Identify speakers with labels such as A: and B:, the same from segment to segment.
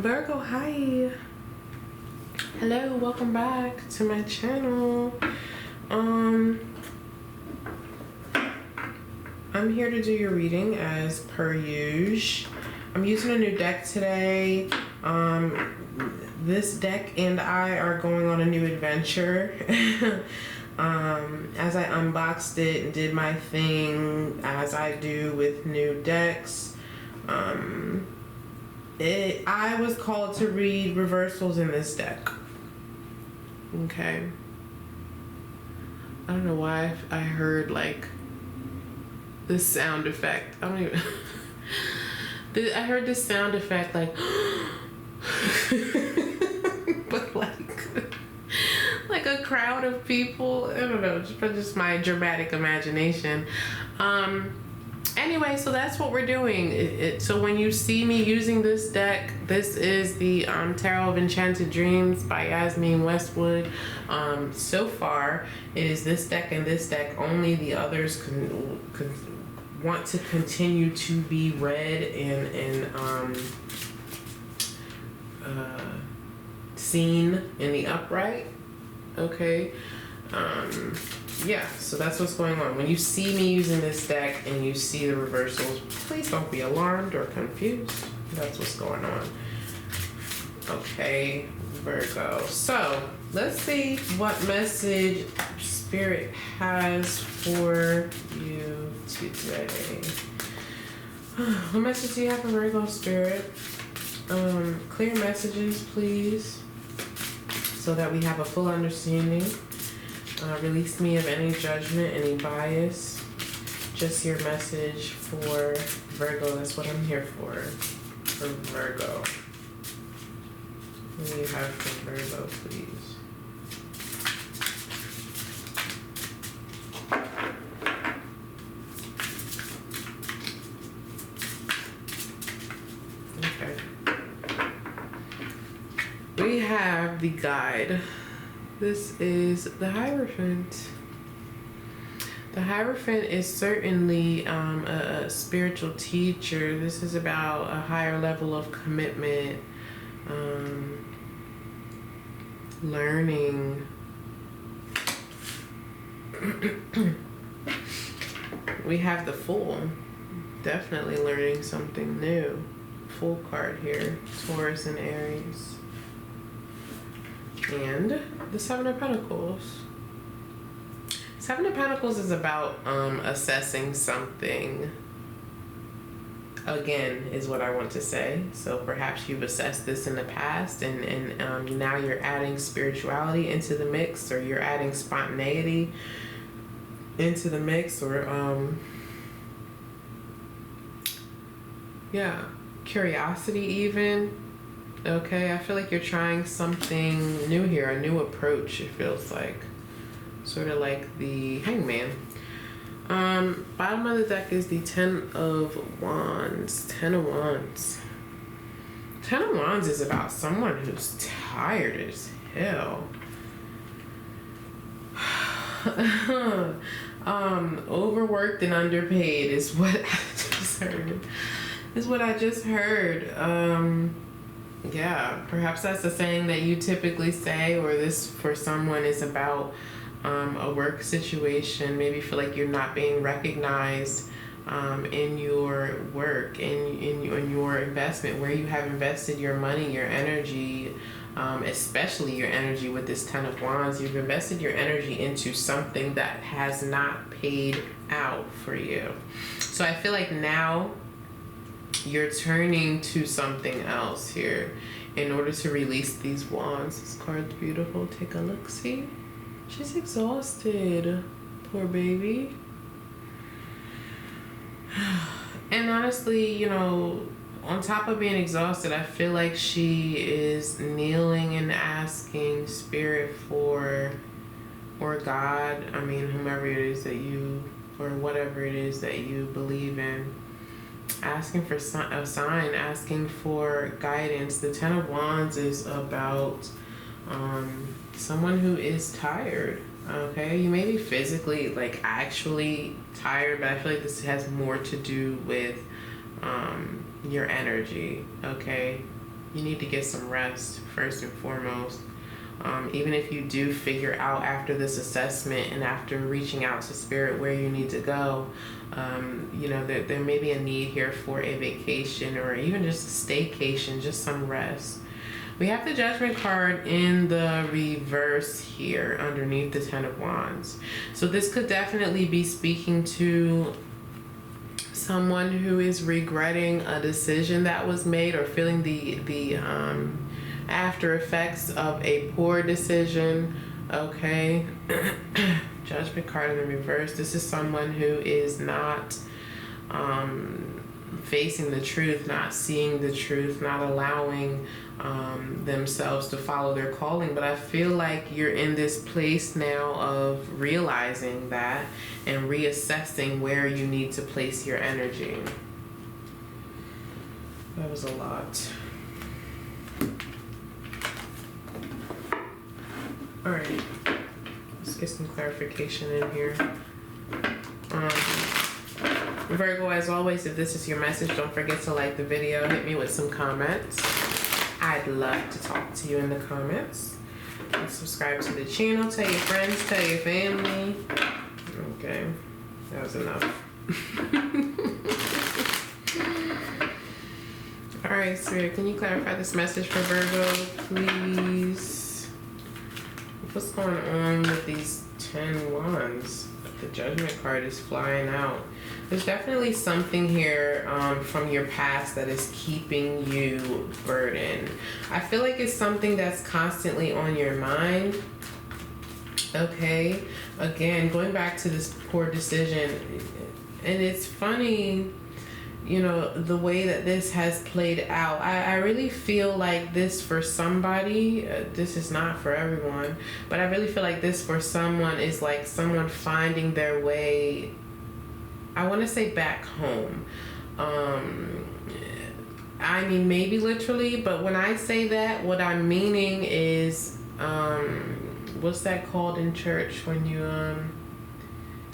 A: Virgo, hi. Hello, welcome back to my channel. I'm here to do your reading as per usual. I'm using a new deck today. This deck and I are going on a new adventure. As I unboxed it and did my thing, as I do with new decks, I was called to read reversals in this deck. Okay. I don't know why I heard like this sound effect. I don't even. I heard this sound effect like, but like a crowd of people. I don't know, just my dramatic imagination. Anyway, so that's what we're doing. So when you see me using this deck, this is the Tarot of Enchanted Dreams by Yasmin Westwood. So far, it is this deck and this deck only. The others want to continue to be read and seen in the upright. Okay. Yeah, so that's what's going on. When you see me using this deck and you see the reversals, please don't be alarmed or confused. That's what's going on. Okay, Virgo. So let's see what message Spirit has for you today. What message do you have for Virgo, Spirit? Clear messages, please, so that we have a full understanding. Release me of any judgment, any bias. Just your message for Virgo. That's what I'm here for Virgo. What do you have for Virgo, please? Okay. We have the guide. This is the Hierophant. The Hierophant is certainly a spiritual teacher. This is about a higher level of commitment, learning. We have the Fool. Definitely learning something new. Fool card here. Taurus and Aries. And the Seven of Pentacles. Seven of Pentacles is about assessing something. Again, is what I want to say. So perhaps you've assessed this in the past and now you're adding spirituality into the mix, or you're adding spontaneity into the mix, or yeah, curiosity even. Okay, I feel like you're trying something new here, a new approach, it feels like. Sort of like the Hangman. Bottom of the deck is the Ten of Wands. Ten of Wands. Ten of Wands is about someone who's tired as hell. Overworked and underpaid is what I just heard. Yeah, perhaps that's a saying that you typically say, or this for someone is about a work situation. Maybe feel like you're not being recognized in your work, in your investment, where you have invested your money, your energy, especially your energy with this Ten of Wands. You've invested your energy into something that has not paid out for you. So I feel like now you're turning to something else here in order to release these wands. This card's beautiful. Take a look. See? She's exhausted. Poor baby. And honestly, you know, on top of being exhausted, I feel like she is kneeling and asking Spirit for, or God, I mean, whomever it is that you, or whatever it is that you believe in, asking for a sign, asking for guidance. The Ten of Wands is about someone who is tired. Okay, you may be physically, like, actually tired, but I feel like this has more to do with your energy. Okay, You need to get some rest, first and foremost. Even if you do figure out after this assessment and after reaching out to spirit where you need to go, you know, there may be a need here for a vacation or even just a staycation, just some rest. We have the Judgment card in the reverse here underneath the Ten of Wands. So this could definitely be speaking to someone who is regretting a decision that was made or feeling the after effects of a poor decision. Okay. Judgment card in the reverse. This is someone who is not facing the truth, not seeing the truth, not allowing themselves to follow their calling. But I feel like you're in this place now of realizing that and reassessing where you need to place your energy. That was a lot. All right, let's get some clarification in here. Virgo, as always, if this is your message, don't forget to like the video, hit me with some comments. I'd love to talk to you in the comments. And subscribe to the channel, tell your friends, tell your family. Okay, that was enough. All right, Spirit, can you clarify this message for Virgo, please? What's going on with these 10 wands? The Judgment card is flying out. There's definitely something here from your past that is keeping you burdened. I feel like it's something that's constantly on your mind. Okay, again, going back to this poor decision, and it's funny, you know, the way that this has played out. I really feel like this for somebody, this is not for everyone, but I really feel like this for someone is like someone finding their way, I want to say back home. I mean, maybe literally, but when I say that, what I'm meaning is, what's that called in church when you,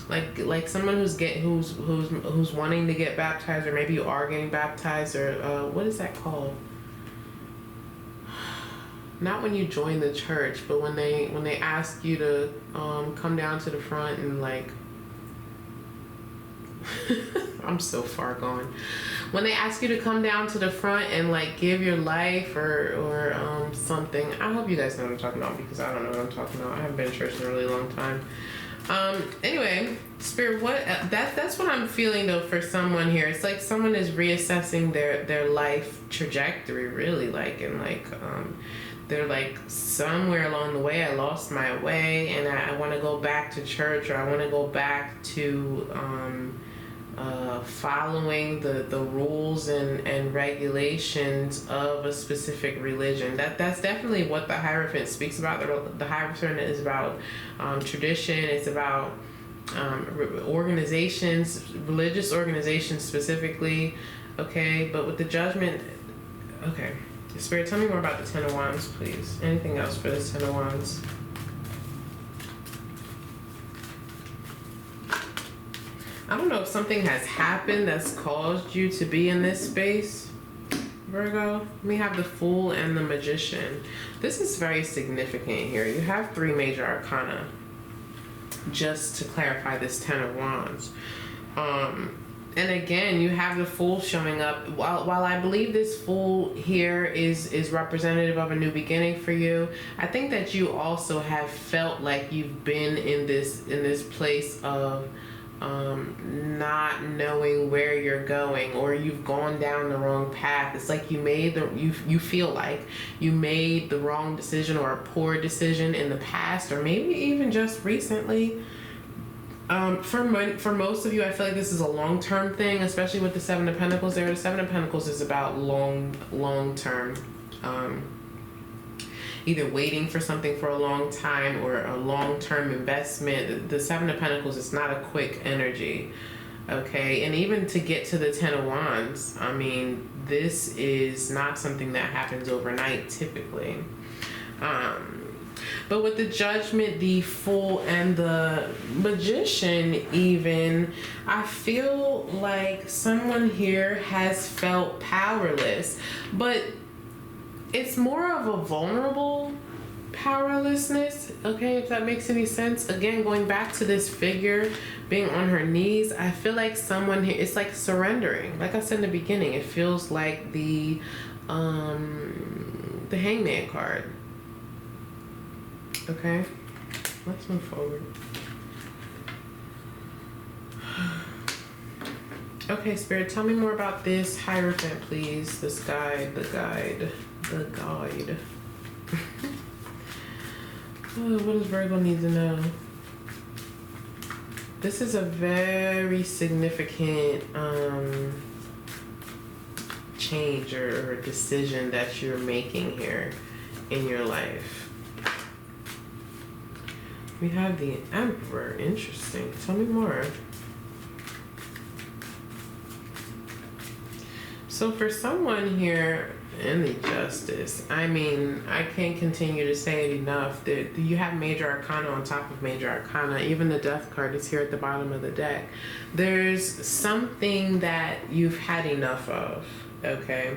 A: like someone who's wanting to get baptized, or maybe you are getting baptized, or what is that called? Not when you join the church, but when they ask you to come down to the front and like I'm so far gone. When they ask you to come down to the front and like give your life or something. I hope you guys know what I'm talking about, because I don't know what I'm talking about. I haven't been to church in a really long time. Anyway, Spirit, that's what I'm feeling though for someone here. It's like someone is reassessing their life trajectory, really, they're like, somewhere along the way I lost my way and I want to go back to church, or I want to go back to following the rules and regulations of a specific religion. That's definitely what the Hierophant speaks about. The Hierophant is about tradition. It's about organizations, religious organizations specifically. Okay, but with the Judgment, okay. Spirit, tell me more about the Ten of Wands, please. Anything else for this Ten of Wands? I don't know if something has happened that's caused you to be in this space, Virgo. We have the Fool and the Magician. This is very significant here. You have 3 major arcana, just to clarify this Ten of Wands. And again, you have the Fool showing up. While I believe this Fool here is representative of a new beginning for you, I think that you also have felt like you've been in this place of not knowing where you're going, or you've gone down the wrong path. It's like you feel like you made the wrong decision or a poor decision in the past, or maybe even just recently. For most of you, I feel like this is a long-term thing, especially with the Seven of Pentacles there. The Seven of Pentacles is about long-term. Either waiting for something for a long time or a long-term investment. The Seven of Pentacles is not a quick energy, okay? And even to get to the Ten of Wands, I mean, this is not something that happens overnight typically. But with the Judgment, the Fool, and the Magician even, I feel like someone here has felt powerless. But it's more of a vulnerable powerlessness, okay, if that makes any sense. Again, going back to this figure being on her knees, I feel like someone here, it's like surrendering. Like I said in the beginning, it feels like the Hangman card. Okay, let's move forward. Okay, Spirit, tell me more about this Hierophant, please. This guide, the guide. Oh, what does Virgo need to know? This is a very significant change or decision that you're making here in your life. We have the Emperor. Interesting. Tell me more. So for someone here in the Justice, I mean, I can't continue to say it enough that you have Major Arcana on top of Major Arcana. Even the Death card is here at the bottom of the deck. There's something that you've had enough of, okay?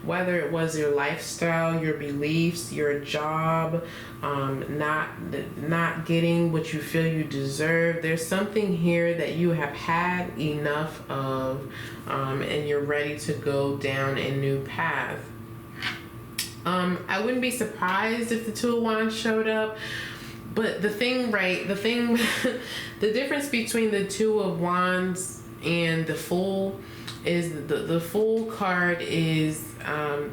A: Whether it was your lifestyle, your beliefs, your job, not getting what you feel you deserve. There's something here that you have had enough of, and you're ready to go down a new path. I wouldn't be surprised if the Two of Wands showed up, but the difference between the Two of Wands and the Fool is the Fool card is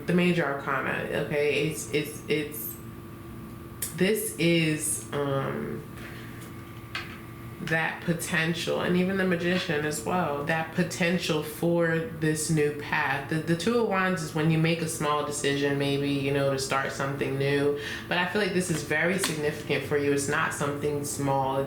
A: the Major Arcana. Okay, this is that potential, and even the Magician as well, that potential for this new path. The Two of Wands is when you make a small decision, maybe, to start something new, but I feel like this is very significant for you. It's not something small,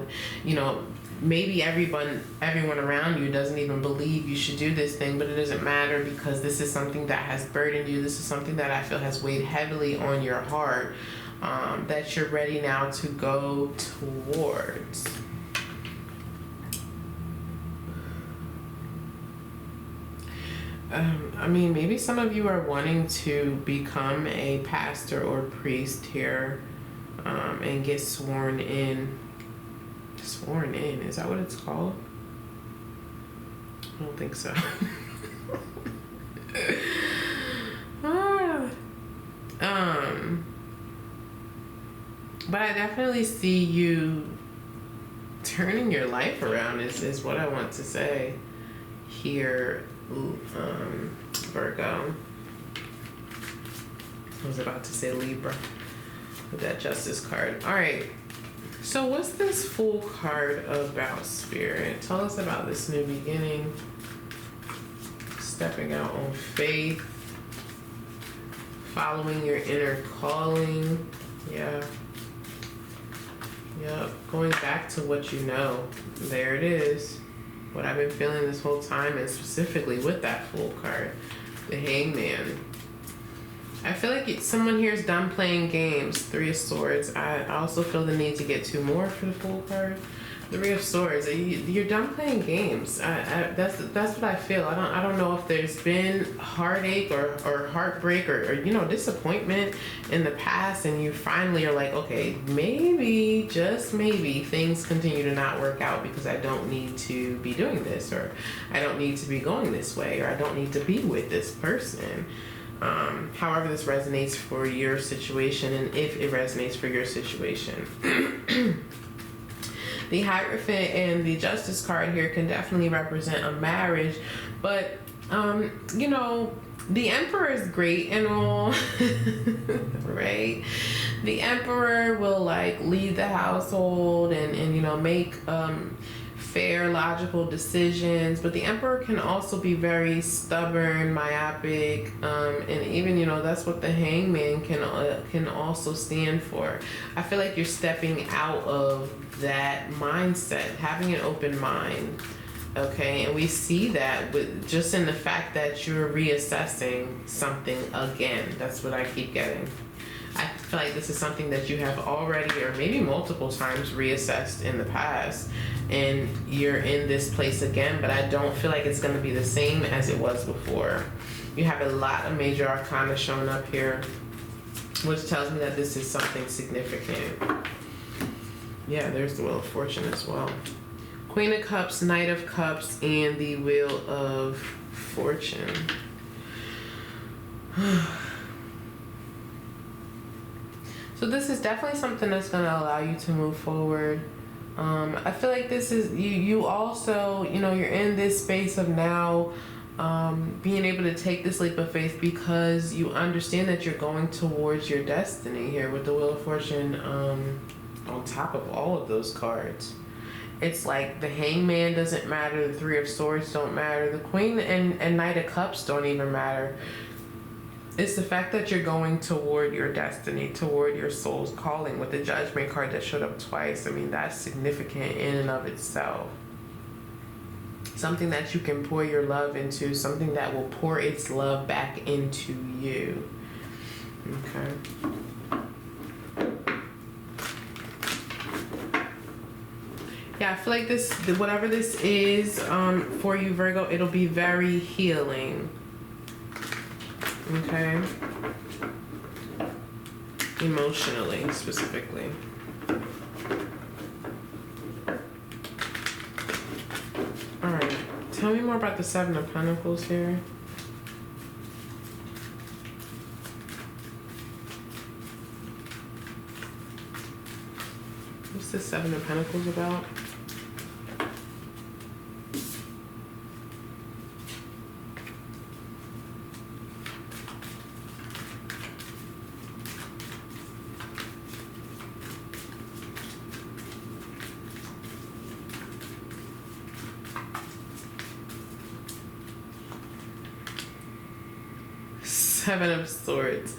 A: maybe everyone around you doesn't even believe you should do this thing, but it doesn't matter, because this is something that has burdened you. This is something that I feel has weighed heavily on your heart, that you're ready now to go towards. Maybe some of you are wanting to become a pastor or priest here, and get sworn in. Sworn in, is that what it's called? I don't think so. But I definitely see you turning your life around is what I want to say here, Virgo. I was about to say Libra with that Justice card. All right. So what's this Fool card about, Spirit? Tell us about this new beginning. Stepping out on faith. Following your inner calling. Yeah. Yep. Going back to what you know. There it is. What I've been feeling this whole time, and specifically with that Fool card. The Hangman. I feel like someone here is done playing games. Three of Swords. I also feel the need to get two more for the Fool card. Three of Swords. You're done playing games. That's what I feel. I don't know if there's been heartache or heartbreak or disappointment in the past, and you finally are like, okay, maybe, just maybe, things continue to not work out because I don't need to be doing this, or I don't need to be going this way, or I don't need to be with this person. However this resonates for your situation, and if it resonates for your situation. The Hierophant and the Justice card here can definitely represent a marriage, but the Emperor is great and all, right? The Emperor will lead the household and make fair, logical decisions, but the Emperor can also be very stubborn, myopic, and even that's what the Hangman can also stand for. I feel like you're stepping out of that mindset, having an open mind, okay? And we see that with just in the fact that you're reassessing something again. That's what I keep getting. I feel like this is something that you have already, or maybe multiple times, reassessed in the past, and you're in this place again, but I don't feel like it's going to be the same as it was before. You have a lot of Major Arcana showing up here. which tells me that this is something significant. Yeah, there's the Wheel of Fortune as well. Queen of Cups, Knight of Cups, and the Wheel of Fortune. So this is definitely something that's going to allow you to move forward. I feel like this is, you also, you know, you're in this space of now being able to take this leap of faith because you understand that you're going towards your destiny here with the Wheel of Fortune on top of all of those cards. It's like the Hangman doesn't matter, the Three of Swords don't matter, the Queen and Knight of Cups don't even matter. It's the fact that you're going toward your destiny, toward your soul's calling with the Judgment card that showed up twice. I mean, that's significant in and of itself. Something that you can pour your love into, something that will pour its love back into you. Okay. Yeah, I feel like this, whatever this is for you, Virgo, it'll be very healing. Okay. Emotionally, specifically. Alright. Tell me more about the Seven of Pentacles here. What's the Seven of Pentacles about? Seven of Swords.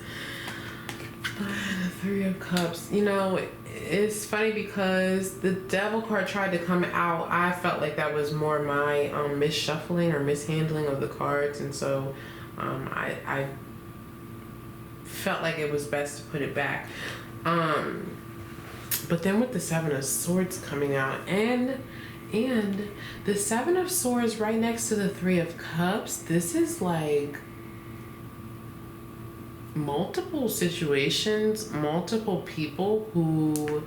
A: The Three of Cups. You know, it's funny because the Devil card tried to come out. I felt like that was more my misshuffling or mishandling of the cards, and so I felt like it was best to put it back. But then with the Seven of Swords coming out and the Seven of Swords right next to the Three of Cups, this is like multiple situations, multiple people who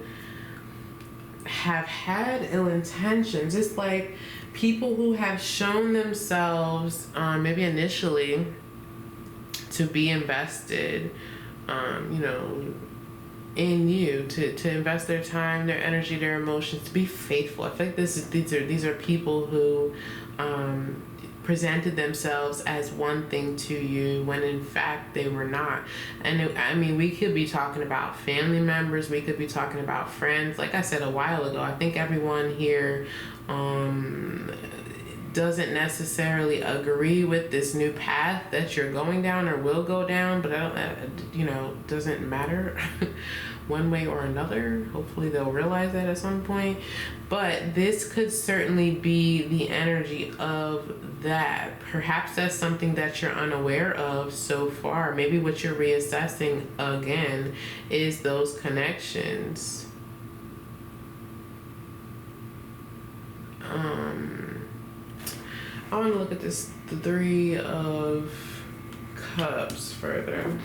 A: have had ill intentions. It's like people who have shown themselves, maybe initially, to be invested, you know, in you, to invest their time, their energy, their emotions, to be faithful. I feel like these are people who presented themselves as one thing to you when in fact they were not. And I mean, we could be talking about family members, we could be talking about friends. Like I said a while ago, I think everyone here doesn't necessarily agree with this new path that you're going down or will go down, but you know, doesn't matter one way or another. Hopefully they'll realize that at some point. But this could certainly be the energy of that. Perhaps that's something that you're unaware of so far. Maybe what you're reassessing again is those connections. I want to look at the Three of Cups further.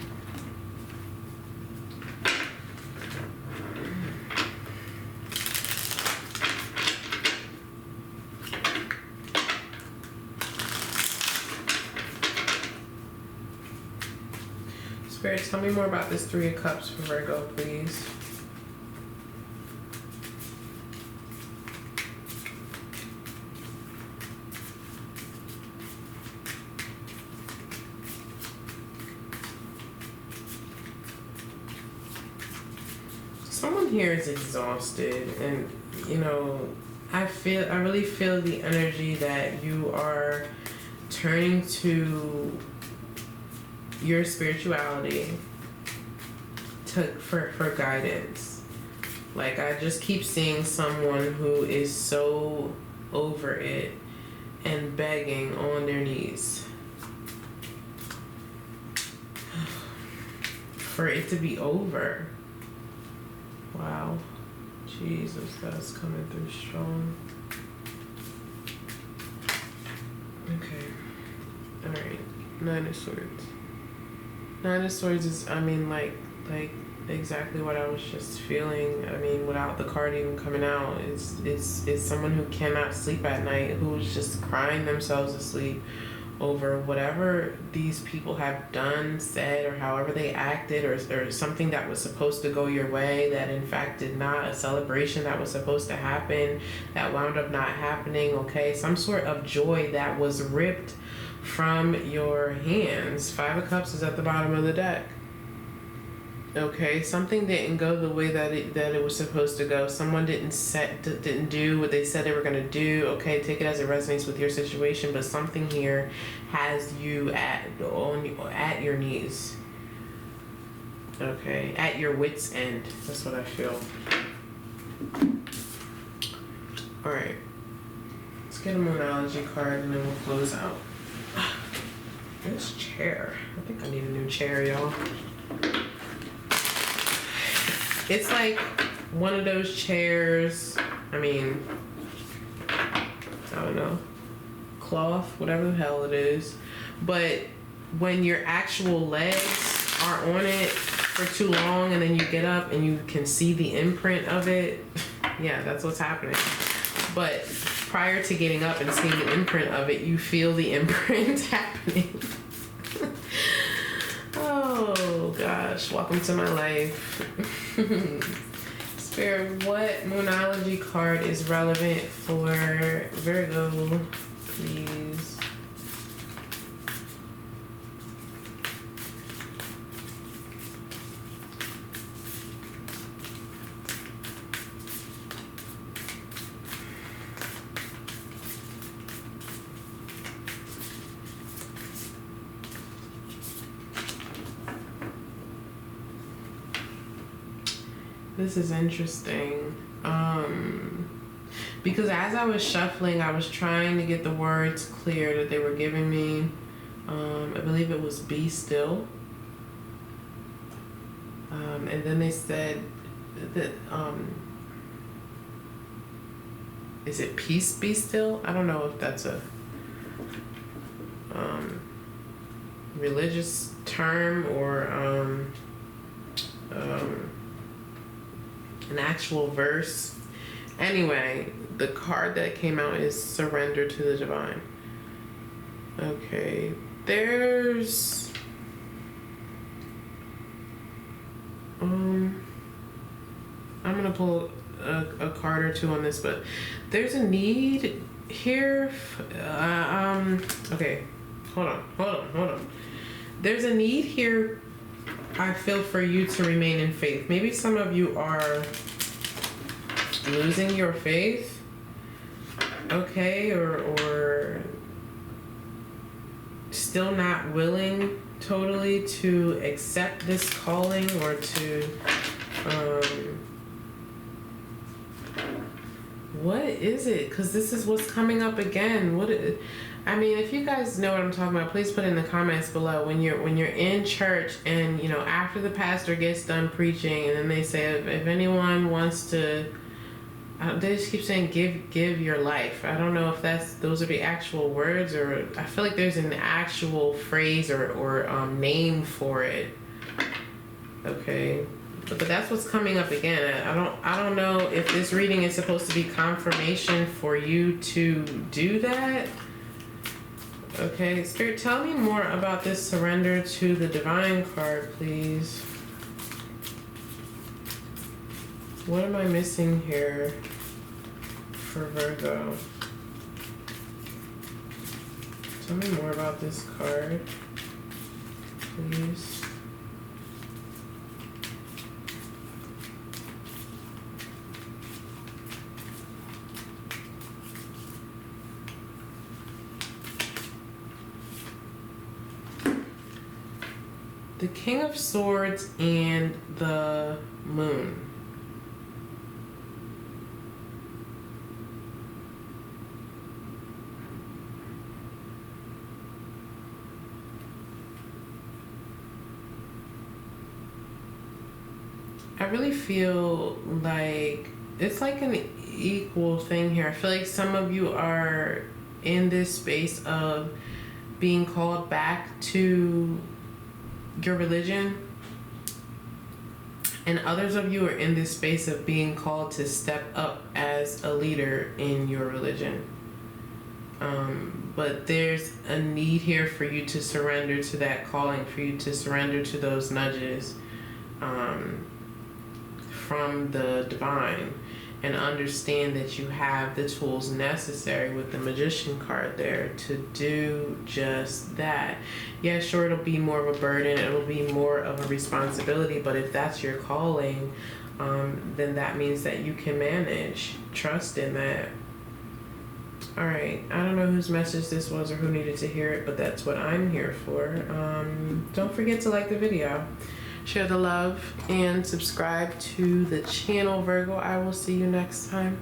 A: Spirit, tell me more about this Three of Cups for Virgo, please. Someone here is exhausted, and you know, I really feel the energy that you are turning to your spirituality for guidance. Like, I just keep seeing someone who is so over it and begging on their knees for it to be over. Wow. Jesus, that's coming through strong. Okay. Alright. Nine of Swords. Nine of Swords is, I mean, like, Like exactly what I was just feeling. I mean, without the card even coming out, it's someone who cannot sleep at night, who's just crying themselves to sleep over whatever these people have done, said, or however they acted, or something that was supposed to go your way that in fact did not, a celebration that was supposed to happen that wound up not happening, okay? Some sort of joy that was ripped from your hands. Five of Cups is at the bottom of the deck. Okay, something didn't go the way that it was supposed to go. Someone didn't do what they said they were gonna do. Okay, take it as it resonates with your situation, but something here has you at your knees. Okay, at your wits' end. That's what I feel. All right, let's get a Moonology card and then we'll close out. This chair. I think I need a new chair, y'all. It's like one of those chairs, I mean, I don't know, cloth, whatever the hell it is. But when your actual legs are on it for too long and then you get up and you can see the imprint of it, yeah, that's what's happening. But prior to getting up and seeing the imprint of it, you feel the imprint happening. Oh gosh, welcome to my life. Spirit, what Moonology card is relevant for Virgo, please? This is interesting. Because as I was shuffling, I was trying to get the words clear that they were giving me. I believe it was be still. And then they said that, is it peace be still? I don't know if that's a religious term or an actual verse. Anyway, the card that came out is surrender to the divine. Okay, there's I'm gonna pull a card or two on this, but there's a need here. Okay, hold on. There's a need here, I feel, for you to remain in faith. Maybe some of you are losing your faith, okay, or still not willing totally to accept this calling or to what is it? Because this is what's coming up again. I mean, if you guys know what I'm talking about, please put in the comments below. When you're in church and, you know, after the pastor gets done preaching and then they say, if anyone wants to, they just keep saying, give your life. I don't know if those are the actual words, or I feel like there's an actual phrase or name for it. Okay. But that's what's coming up again. I don't know if this reading is supposed to be confirmation for you to do that. Okay, Spirit, tell me more about this surrender to the divine card, please. What am I missing here for Virgo? Tell me more about this card, please. The King of Swords and the Moon. I really feel like it's like an equal thing here. I feel like some of you are in this space of being called back to your religion, And others of you are in this space of being called to step up as a leader in your religion. But there's a need here for you to surrender to that calling, for you to surrender to those nudges from the divine, and understand that you have the tools necessary with the Magician card there to do just that. Yeah, sure, it'll be more of a burden, it'll be more of a responsibility, but if that's your calling, then that means that you can manage. Trust in that. All right, I don't know whose message this was or who needed to hear it, but that's what I'm here for. Don't forget to like the video, share the love, and subscribe to the channel, Virgo. I will see you next time.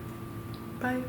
A: Bye.